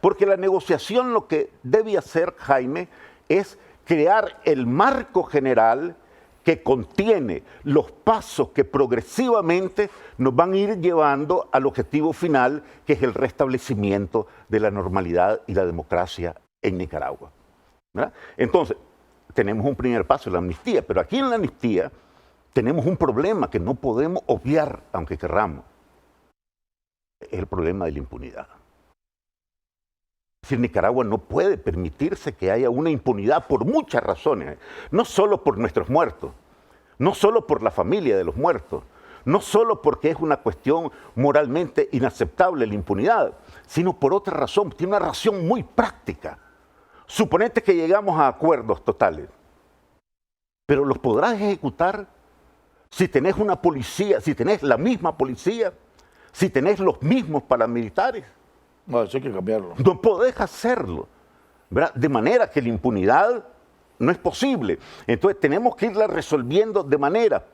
Porque la negociación lo que debe hacer, Jaime, es crear el marco general que contiene los pasos que progresivamente nos van a ir llevando al objetivo final, que es el restablecimiento de la normalidad y la democracia en Nicaragua, ¿verdad? Entonces, tenemos un primer paso, la amnistía, pero aquí en la amnistía tenemos un problema que no podemos obviar, aunque querramos. Es el problema de la impunidad. Es decir, Nicaragua no puede permitirse que haya una impunidad por muchas razones, no solo por nuestros muertos, no solo por la familia de los muertos, no solo porque es una cuestión moralmente inaceptable la impunidad, sino por otra razón, tiene una razón muy práctica. Suponete que llegamos a acuerdos totales, pero ¿los podrás ejecutar si tenés una policía, si tenés la misma policía, si tenés los mismos paramilitares? No, eso hay que cambiarlo. No podés hacerlo, ¿verdad? De manera que la impunidad no es posible. Entonces tenemos que irla resolviendo de manera,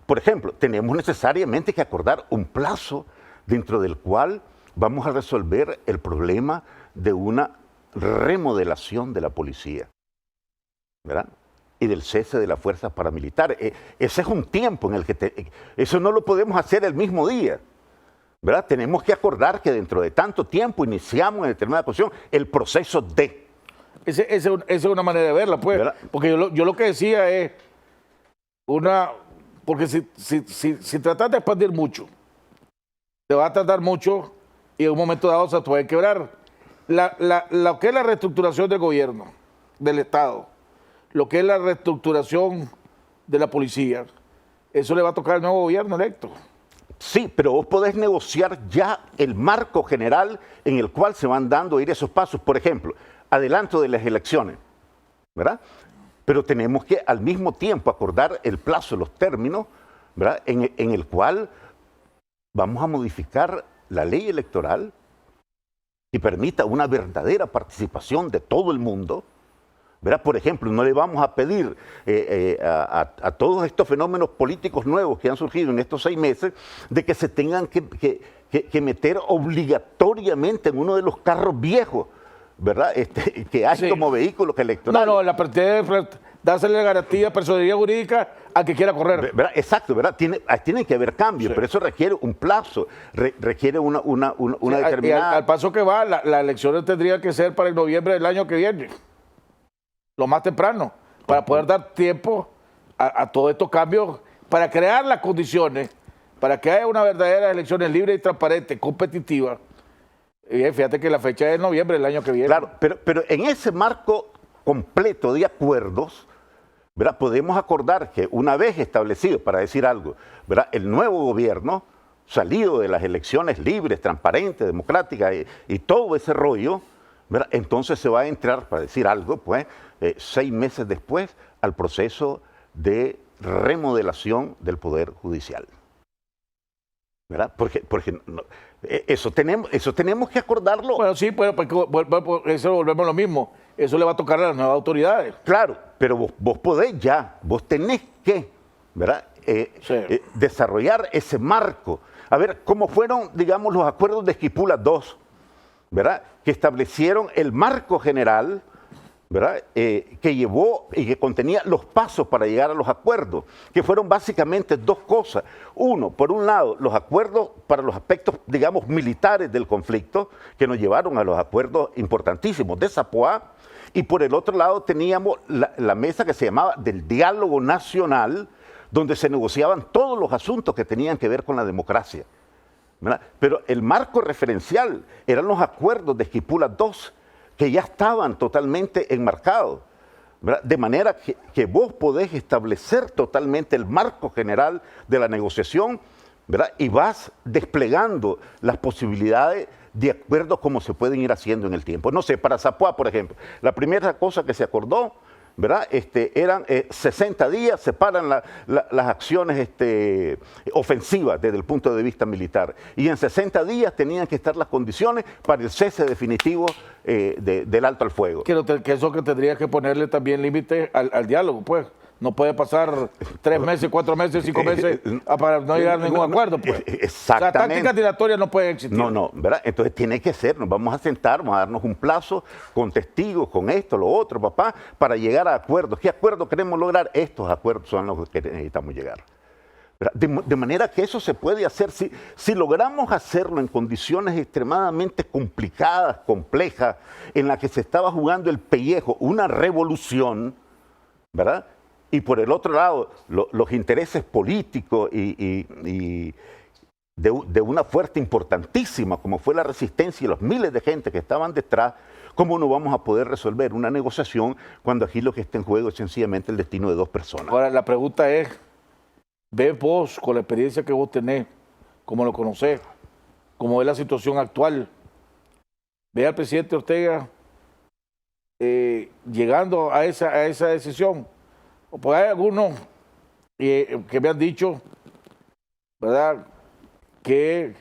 por ejemplo, tenemos necesariamente que acordar un plazo dentro del cual vamos a resolver el problema de una remodelación de la policía, ¿verdad? Y del cese de las fuerzas paramilitares. Ese es un tiempo en el que eso no lo podemos hacer el mismo día, ¿verdad? Tenemos que acordar que dentro de tanto tiempo iniciamos en determinada posición el proceso de... Esa es una manera de verla, pues. ¿Verdad? Porque yo lo que decía es porque si tratas de expandir mucho, te va a tardar mucho y en un momento dado se te puede quebrar. Lo que es la reestructuración del gobierno, del Estado, lo que es la reestructuración de la policía, eso le va a tocar al nuevo gobierno electo. Sí, pero vos podés negociar ya el marco general en el cual se van dando ir esos pasos. Por ejemplo, adelanto de las elecciones, ¿verdad? Pero tenemos que al mismo tiempo acordar el plazo, los términos, ¿verdad? En el cual vamos a modificar la ley electoral y permita una verdadera participación de todo el mundo, ¿verdad? Por ejemplo, no le vamos a pedir a todos estos fenómenos políticos nuevos que han surgido en estos 6 meses de que se tengan que meter obligatoriamente en uno de los carros viejos, ¿verdad? Que hay como vehículos electorales. No, la partida de dársele la garantía de personalidad jurídica al que quiera correr. ¿Verdad? Exacto, ¿verdad? Tiene que haber cambios, pero eso requiere un plazo, requiere una determinada... Al paso que va, las elecciones tendrían que ser para el noviembre del año que viene, lo más temprano, para poder dar tiempo a todos estos cambios, para crear las condiciones, para que haya una verdadera elecciones libres y transparentes, competitivas. Fíjate que la fecha es noviembre del año que viene. Claro, pero en ese marco completo de acuerdos, ¿verdad? Podemos acordar que una vez establecido, para decir algo, ¿verdad? El nuevo gobierno, salido de las elecciones libres, transparentes, democráticas y todo ese rollo, ¿verdad? Entonces se va a entrar, para decir algo, pues, 6 meses después, al proceso de remodelación del Poder Judicial, ¿verdad? Porque eso tenemos que acordarlo. Bueno, sí, pero eso volvemos a lo mismo. Eso le va a tocar a las nuevas autoridades. Claro, pero vos podés ya, vos tenés que, ¿verdad? Desarrollar ese marco. A ver, ¿cómo fueron, digamos, los acuerdos de Esquipula II, ¿verdad? Que establecieron el marco general, ¿verdad? Que llevó y que contenía los pasos para llegar a los acuerdos, que fueron básicamente 2 cosas. Uno, por un lado, los acuerdos para los aspectos, digamos, militares del conflicto, que nos llevaron a los acuerdos importantísimos de Zapoá, y por el otro lado teníamos la mesa que se llamaba del diálogo nacional, donde se negociaban todos los asuntos que tenían que ver con la democracia, ¿verdad? Pero el marco referencial eran los acuerdos de Esquipula II, que ya estaban totalmente enmarcados, ¿verdad? De manera que vos podés establecer totalmente el marco general de la negociación, ¿verdad? Y vas desplegando las posibilidades de acuerdo como se pueden ir haciendo en el tiempo. No sé, para Zapoá, por ejemplo, la primera cosa que se acordó, ¿verdad? Eran 60 días, se paran las acciones ofensivas desde el punto de vista militar. Y en 60 días tenían que estar las condiciones para el cese definitivo del alto al fuego. Que eso que tendría que ponerle también límite al diálogo, pues. no puede pasar 3 meses, 4 meses, 5 meses para no llegar a ningún acuerdo. Pues. Exactamente. O sea, tácticas dilatorias no pueden existir. No, ¿verdad? Entonces tiene que ser, nos vamos a sentar, vamos a darnos un plazo con testigos, con esto, lo otro, papá, para llegar a acuerdos. ¿Qué acuerdos queremos lograr? Estos acuerdos son los que necesitamos llegar. De manera que eso se puede hacer, si logramos hacerlo en condiciones extremadamente complicadas, complejas, en las que se estaba jugando el pellejo, una revolución, ¿verdad? Y por el otro lado, los intereses políticos y de una fuerza importantísima, como fue la resistencia y los miles de gente que estaban detrás, ¿cómo no vamos a poder resolver una negociación cuando aquí lo que está en juego es sencillamente el destino de 2 personas? Ahora, la pregunta es, ¿ves vos, con la experiencia que vos tenés, como lo conocés, cómo es la situación actual, ve al presidente Ortega llegando a esa decisión? Pues hay algunos que me han dicho, ¿verdad?, que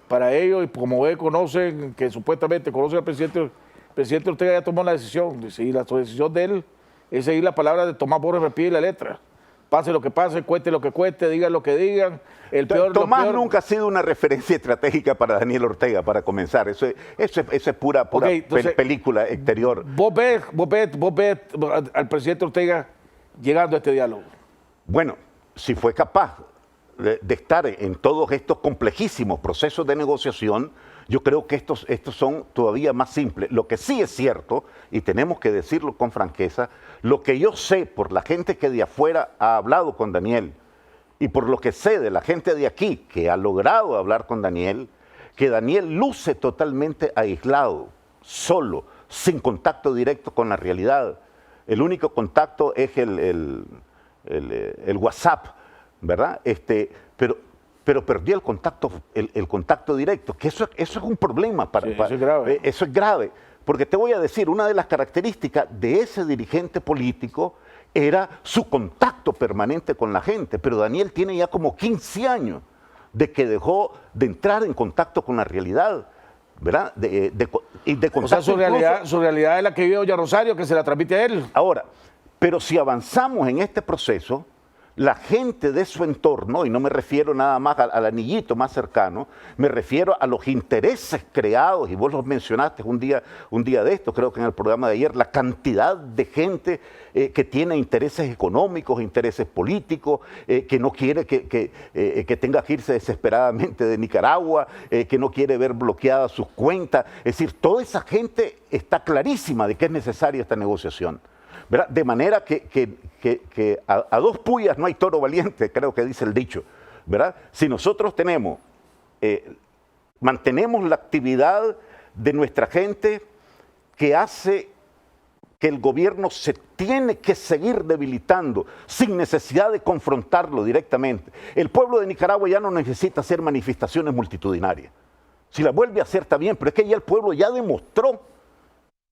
para ellos, y como ellos conocen, que supuestamente conocen al presidente, el presidente Ortega ya tomó la decisión. Y la decisión de él es seguir la palabra de Tomás Borges al pie de la letra. Pase lo que pase, cueste lo que cueste, digan lo que digan. Tomás nunca ha sido una referencia estratégica para Daniel Ortega, para comenzar. Eso es pura entonces, película exterior. ¿Vos ves al presidente Ortega llegando a este diálogo? Bueno, si fue capaz de estar en todos estos complejísimos procesos de negociación, yo creo que estos son todavía más simples. Lo que sí es cierto, y tenemos que decirlo con franqueza, lo que yo sé por la gente que de afuera ha hablado con Daniel y por lo que sé de la gente de aquí que ha logrado hablar con Daniel, que Daniel luce totalmente aislado, solo, sin contacto directo con la realidad. El único contacto es el WhatsApp, ¿verdad? Pero perdió el contacto directo, que eso es un problema. Eso es grave. Eso es grave, porque te voy a decir, una de las características de ese dirigente político era su contacto permanente con la gente, pero Daniel tiene ya como 15 años de que dejó de entrar en contacto con la realidad, ¿verdad? O sea, su realidad es la que vive doña Rosario, que se la transmite a él. Ahora, pero si avanzamos en este proceso, la gente de su entorno, y no me refiero nada más al anillito más cercano, me refiero a los intereses creados, y vos los mencionaste un día de esto, creo que en el programa de ayer, la cantidad de gente que tiene intereses económicos, intereses políticos, que no quiere que tenga que irse desesperadamente de Nicaragua, que no quiere ver bloqueadas sus cuentas. Es decir, toda esa gente está clarísima de que es necesaria esta negociación, ¿verdad? De manera que a 2 puyas no hay toro valiente, creo que dice el dicho, ¿verdad? Si nosotros mantenemos la actividad de nuestra gente que hace que el gobierno se tiene que seguir debilitando sin necesidad de confrontarlo directamente. El pueblo de Nicaragua ya no necesita hacer manifestaciones multitudinarias. Si la vuelve a hacer está bien, pero es que ya el pueblo ya demostró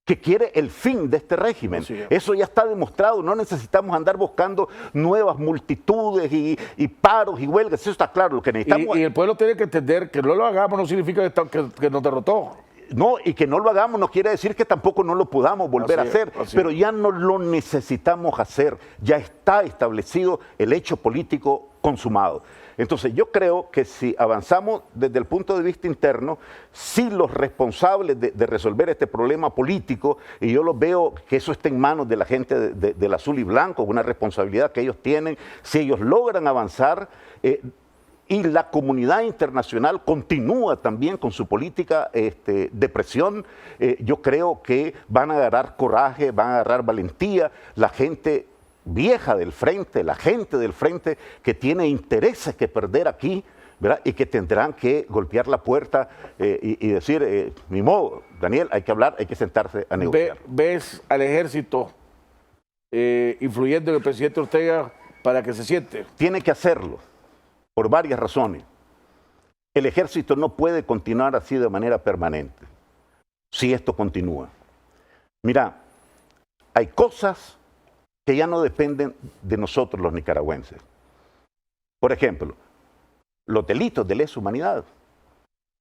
que quiere el fin de este régimen. Sí. Eso ya está demostrado, no necesitamos andar buscando nuevas multitudes y paros y huelgas, eso está claro. Lo que necesitamos... y el pueblo tiene que entender que no lo hagamos no significa que nos derrotó. No, y que no lo hagamos no quiere decir que tampoco no lo podamos volver a hacer, pero ya no lo necesitamos hacer, ya está establecido el hecho político consumado. Entonces yo creo que si avanzamos desde el punto de vista interno, si los responsables de resolver este problema político, y yo los veo que eso está en manos de la gente del azul y blanco, una responsabilidad que ellos tienen, si ellos logran avanzar, y la comunidad internacional continúa también con su política de presión, yo creo que van a agarrar coraje, van a agarrar valentía, la gente vieja del frente, la gente del frente que tiene intereses que perder aquí, ¿verdad? Y que tendrán que golpear la puerta y decir, ni modo, Daniel, hay que hablar, hay que sentarse a negociar. ¿Ves al ejército influyendo en el presidente Ortega para que se siente? Tiene que hacerlo, por varias razones. El ejército no puede continuar así de manera permanente, si esto continúa. Mira, hay cosas que ya no dependen de nosotros los nicaragüenses. Por ejemplo, los delitos de lesa humanidad,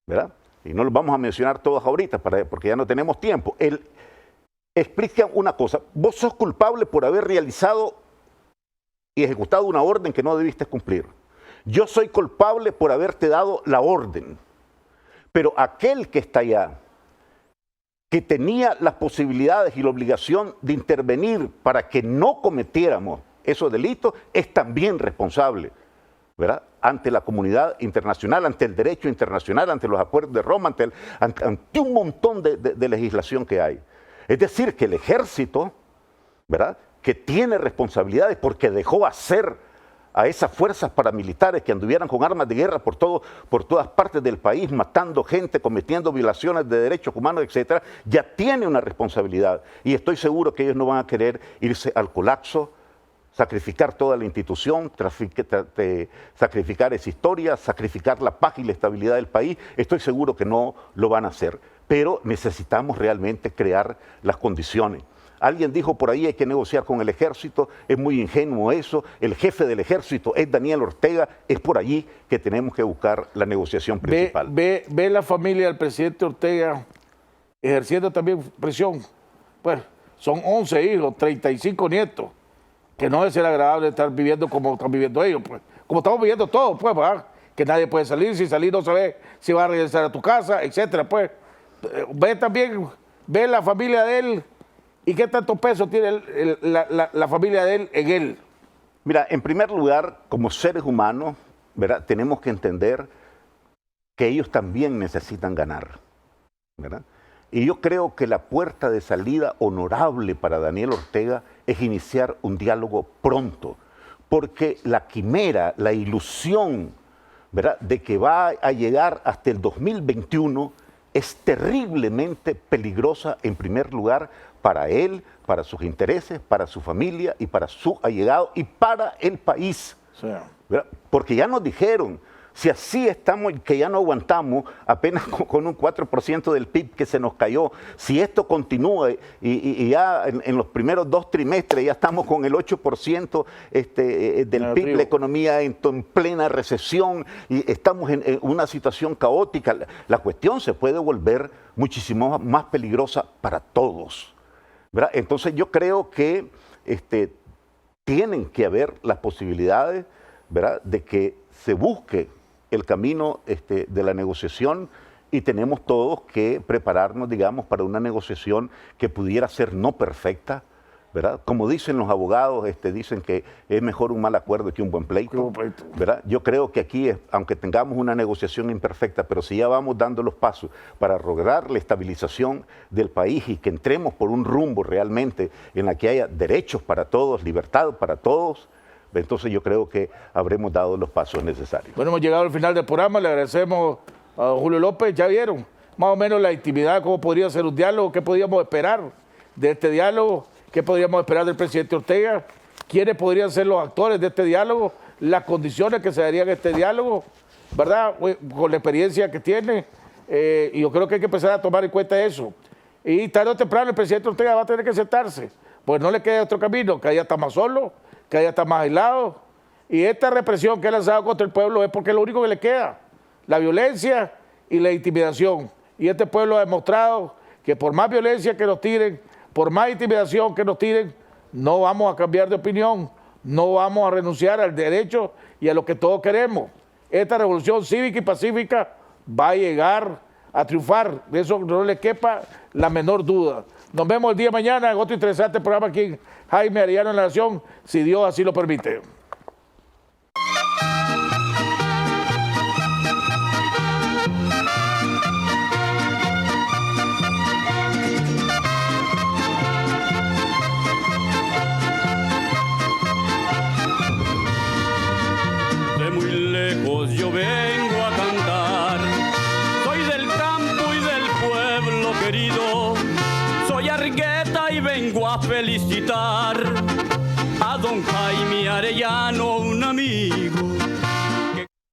¿verdad? Y no los vamos a mencionar todos ahorita porque ya no tenemos tiempo. Explica una cosa, vos sos culpable por haber realizado y ejecutado una orden que no debiste cumplir. Yo soy culpable por haberte dado la orden, pero aquel que está allá, que tenía las posibilidades y la obligación de intervenir para que no cometiéramos esos delitos, es también responsable, ¿verdad? Ante la comunidad internacional, ante el derecho internacional, ante los acuerdos de Roma, ante un montón de legislación que hay. Es decir, que el ejército, ¿verdad?, que tiene responsabilidades porque dejó hacer a esas fuerzas paramilitares que anduvieran con armas de guerra por todas partes del país, matando gente, cometiendo violaciones de derechos humanos, etcétera, ya tiene una responsabilidad. Y estoy seguro que ellos no van a querer irse al colapso, sacrificar toda la institución, sacrificar esa historia, sacrificar la paz y la estabilidad del país. Estoy seguro que no lo van a hacer, pero necesitamos realmente crear las condiciones. Alguien dijo por ahí, hay que negociar con el ejército, es muy ingenuo eso, el jefe del ejército es Daniel Ortega, es por allí que tenemos que buscar la negociación principal. Ve la familia del presidente Ortega ejerciendo también presión. Pues son 11 hijos, 35 nietos, que no es ser agradable estar viviendo como están viviendo ellos, pues. Como estamos viviendo todos, pues, ¿verdad? Que nadie puede salir, si salir no sabe si va a regresar a tu casa, etcétera, pues. Ve también, ve la familia de él. ¿Y qué tanto peso tiene la familia de él en él? Mira, en primer lugar, como seres humanos, ¿verdad?, tenemos que entender que ellos también necesitan ganar, ¿verdad? Y yo creo que la puerta de salida honorable para Daniel Ortega es iniciar un diálogo pronto, porque la quimera, la ilusión, ¿verdad?, de que va a llegar hasta el 2021 es terriblemente peligrosa, en primer lugar, para él, para sus intereses, para su familia y para su allegado y para el país. Sí. Porque ya nos dijeron, si así estamos, que ya no aguantamos, apenas con un 4% del PIB que se nos cayó, si esto continúa y ya en los primeros 2 trimestres ya estamos con el 8% del PIB, la economía en plena recesión y estamos en una situación caótica, la cuestión se puede volver muchísimo más peligrosa para todos, ¿verdad? Entonces yo creo que tienen que haber las posibilidades, ¿verdad?, de que se busque el camino de la negociación y tenemos todos que prepararnos, digamos, para una negociación que pudiera ser no perfecta, ¿verdad? Como dicen los abogados, dicen que es mejor un mal acuerdo que un buen pleito, ¿verdad? Yo creo que aquí, aunque tengamos una negociación imperfecta, pero si ya vamos dando los pasos para lograr la estabilización del país y que entremos por un rumbo realmente en la que haya derechos para todos, libertad para todos, entonces yo creo que habremos dado los pasos necesarios. Bueno, hemos llegado al final del programa, le agradecemos a don Julio López. Ya vieron más o menos la intimidad, cómo podría ser un diálogo, qué podríamos esperar de este diálogo, qué podríamos esperar del presidente Ortega, quiénes podrían ser los actores de este diálogo, las condiciones que se darían en este diálogo, ¿verdad? Con la experiencia que tiene, y yo creo que hay que empezar a tomar en cuenta eso. Y tarde o temprano el presidente Ortega va a tener que sentarse, pues no le queda otro camino, que haya está más solo, que haya está más aislado, y esta represión que ha lanzado contra el pueblo es porque es lo único que le queda, la violencia y la intimidación, y este pueblo ha demostrado que por más violencia que nos tiren, por más intimidación que nos tiren, no vamos a cambiar de opinión, no vamos a renunciar al derecho y a lo que todos queremos. Esta revolución cívica y pacífica va a llegar a triunfar, de eso no le quepa la menor duda. Nos vemos el día de mañana en otro interesante programa aquí en Jaime Arellano en La Nación, si Dios así lo permite. De muy lejos yo vengo a cantar, soy del campo y del pueblo querido. Soy Argueta y vengo a felicitar a don Jaime Arellano, un amigo.